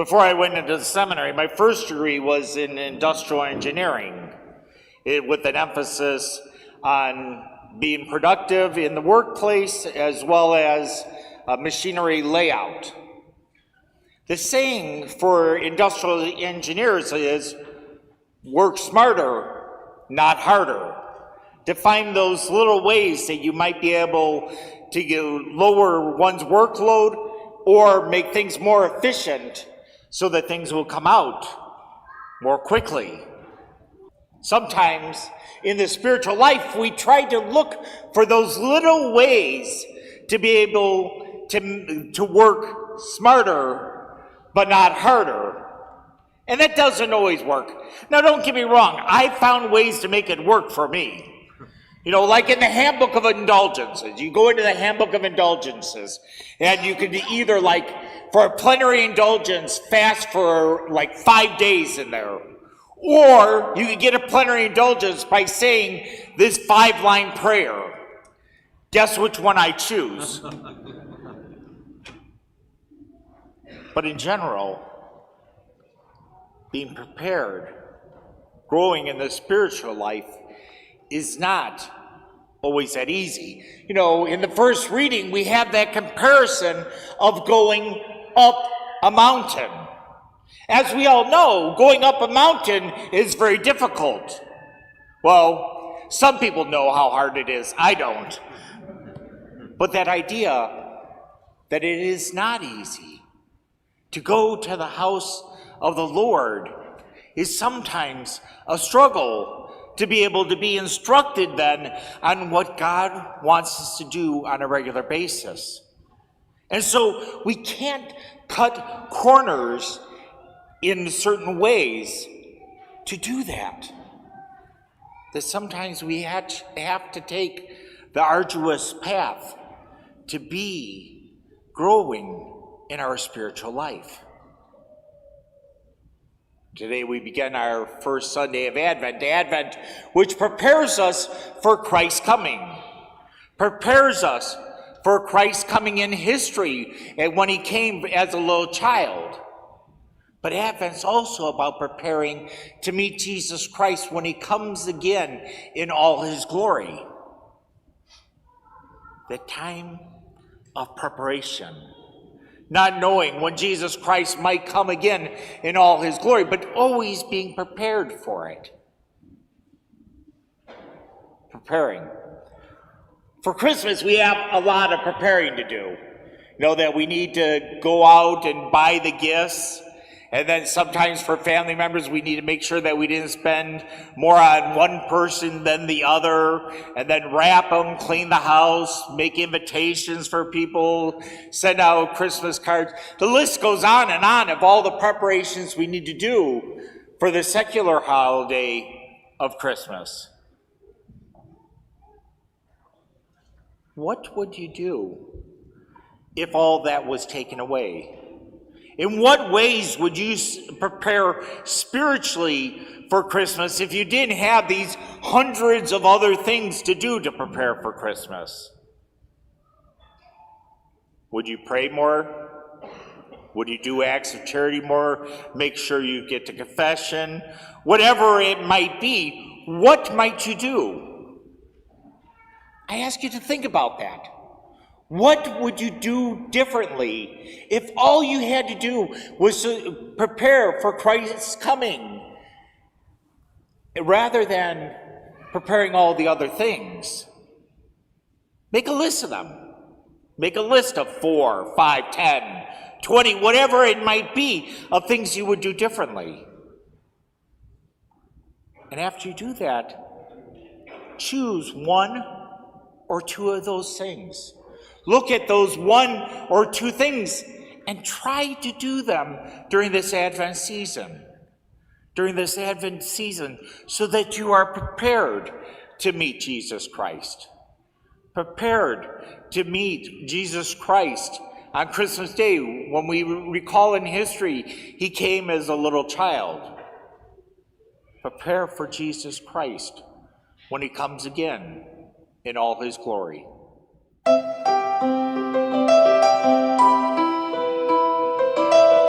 Before I went into the seminary, my first degree was in industrial engineering, with an emphasis on being productive in the workplace as well as machinery layout. The saying for industrial engineers is, work smarter, not harder. To find those little ways that you might be able to lower one's workload or make things more efficient so that things will come out more quickly. Sometimes in the spiritual life, we try to look for those little ways to be able to work smarter, but not harder. And that doesn't always work. Now, don't get me wrong. I found ways to make it work for me. You know, like in the Handbook of Indulgences. You go into the Handbook of Indulgences, and you can either, like, for a plenary indulgence, fast for like 5 days in there. Or you can get a plenary indulgence by saying this 5-line prayer. Guess which one I choose? But in general, being prepared, growing in the spiritual life is not always that easy. You know, in the first reading, we have that comparison of going up a mountain. As we all know, going up a mountain is very difficult. Well, some people know how hard it is. I don't. But that idea that it is not easy to go to the house of the Lord is sometimes a struggle to be able to be instructed then on what God wants us to do on a regular basis. And so we can't cut corners in certain ways to do that. That sometimes we have to take the arduous path to be growing in our spiritual life. Today we begin our first Sunday of Advent, which prepares us for Christ's coming, prepares us for Christ's coming in history and when he came as a little child. But Advent's also about preparing to meet Jesus Christ when he comes again in all his glory. The time of preparation. Not knowing when Jesus Christ might come again in all his glory, but always being prepared for it. Preparing. For Christmas, we have a lot of preparing to do. You know, that we need to go out and buy the gifts. And then sometimes for family members, we need to make sure that we didn't spend more on one person than the other, and then wrap them, clean the house, make invitations for people, send out Christmas cards. The list goes on of all the preparations we need to do for the secular holiday of Christmas. What would you do if all that was taken away? In what ways would you prepare spiritually for Christmas if you didn't have these hundreds of other things to do to prepare for Christmas? Would you pray more? Would you do acts of charity more? Make sure you get to confession? Whatever it might be, what might you do? I ask you to think about that. What would you do differently if all you had to do was to prepare for Christ's coming rather than preparing all the other things? Make a list of them. Make a list of 4, 5, 10, 20, whatever it might be, of things you would do differently. And after you do that, choose 1 or 2 of those things. Look at those 1 or 2 things and try to do them during this Advent season. During this Advent season, so that you are prepared to meet Jesus Christ. Prepared to meet Jesus Christ on Christmas Day. When we recall in history, he came as a little child. Prepare for Jesus Christ when he comes again in all his glory.